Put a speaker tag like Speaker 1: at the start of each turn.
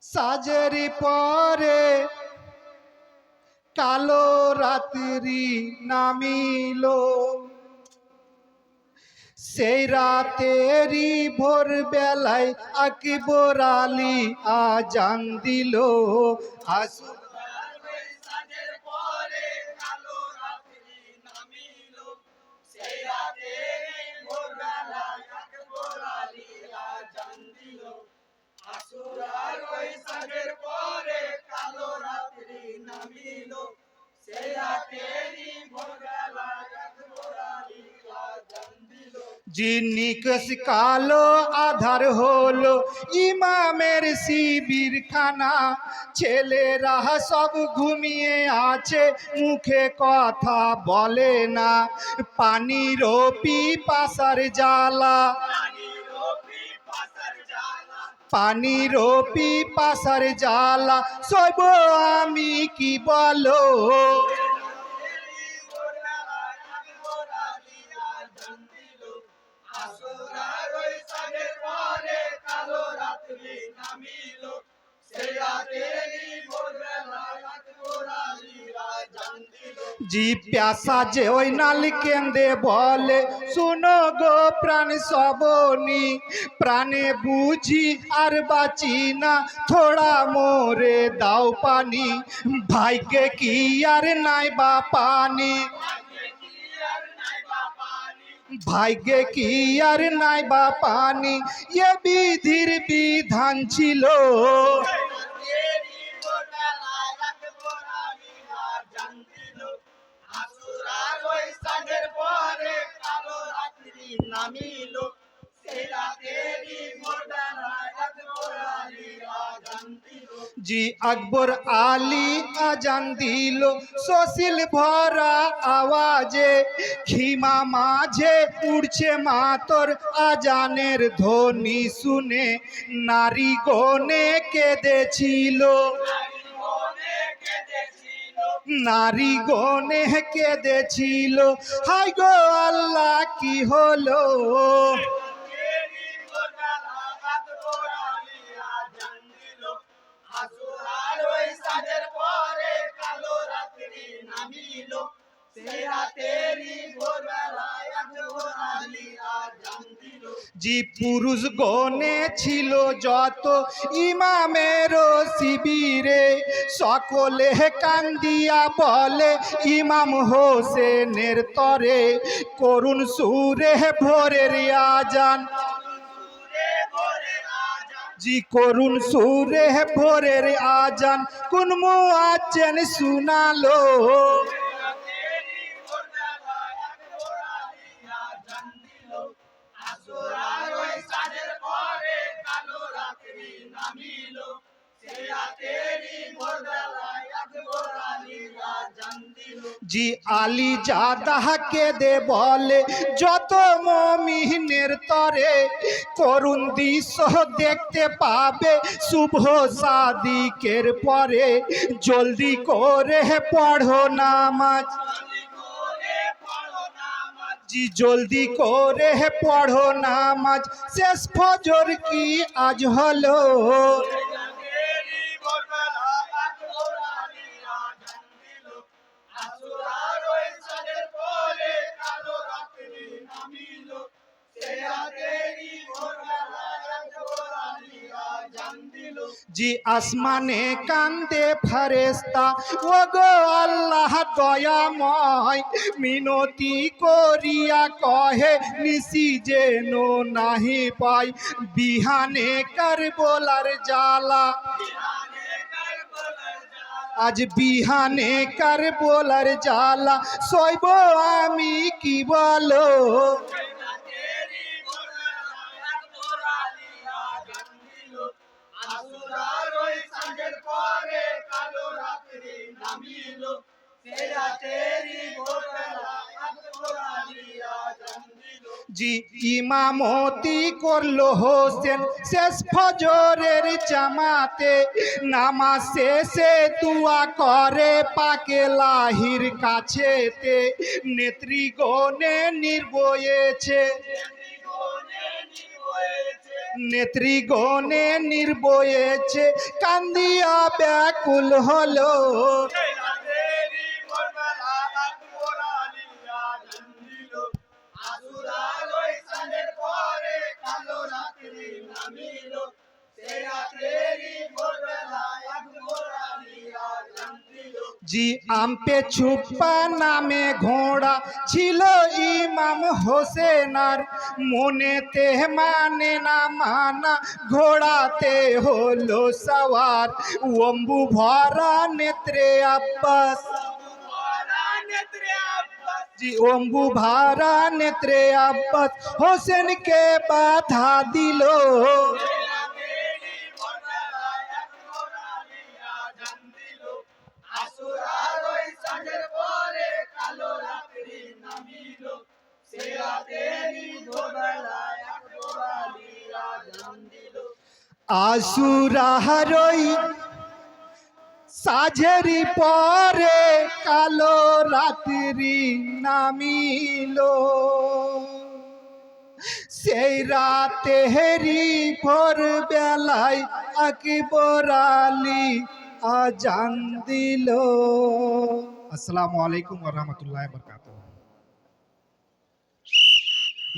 Speaker 1: সাজের পরে কালো রাত্রি নামিল, সেই রাতেরই ভোর বেলায় আকবর আলী আজান দিল। আসু নিকশ কালো আধার হলো ইমামের শিবির খানা, ছেলেরা সব ঘুমিয়ে আছে, মুখে কথা বলে না। পানির পিপাসার জ্বালা, পানির পিপাসার জ্বালা সইব আমি কি বলো। জি প্যাসা যে ওই নাল কেন্দে বলে, শুনো গো প্রাণ সবনি, প্রাণে বুঝি আর বাঁচি না, থোড়া মোরে দাও পানি। ভাইকে কি আর নাই বা পানি, ভাগ্যে কি আর নাই বা পানি, এ বিধির বিধান ছিল। জি আকবর আলী আজান দিল, সশীল ভরা আওয়াজে, খিমা মাঝে উড়ছে মাতর আজানের ধ্বনি শুনে, নারী গনে কেঁদেছিল, নারী গনে কেঁদেছিল, হাই গো আল্লাহ কি হলো। জি পুরুষ গনে ছিল যত ইমামের শিবিরে, সকলে কান্দিয়া বলে ইমাম হোসেনের তরে, করুণ সুরে ভোরের আজান, জি করুণ সুরে ভোরের আজান কোন মুয়াজ্জিন শুনালো। জি আলী জাদাকে দে বলে, যত মুমিনের তরে, করুণ দৃশ্য দেখতে পাবে শুভ সাদিকের পরে, জলদি করে পড়ো নামাজ, জি জলদি করে পড়ো নামাজ, শেষ ফজর কি আজ হলো। জি আসমানে কান্দে ফেরেশতা, ও গো আল্লাহ দয়াময়, মিনতি করিয়া কহে নিশি যেন নাহি পাই, বিহানে কারবালার জ্বালা, আজ বিহানে কারবালার জ্বালা সইব আমি কি বলো। জি ইমামতি করলো হোসেন শেষ ফজরের জামাতে, নামাজ শেষে দুয়া করে পাকে লাহির কাছেতে, নেত্রীগণে নির্ভয়েছে, নেত্রীগণে নির্বয়েছে কান্দিয়া ব্যাকুল হলো। জি আম্পে ছুপ্পা নামে ঘোড়া ছিল ইমাম হোসেনার, মনেতে মানে না মানা ঘোড়াতে হলো সওয়ার। অম্বু ভরা নেত্রে আব্বাস, জি অম্বু ভরা নেত্রে আব্বাস হোসেনকে বাধা দিল। আসুরাহারই সাঝেরি পরে কালো রাত্রি নামিল। সেই রাতে হেরি ভোর বেলায় আকবর আলী আজান দিল। আসসালামু আলাইকুম ওয়া রাহমাতুল্লাহি ওয়া বারাকাতুহু।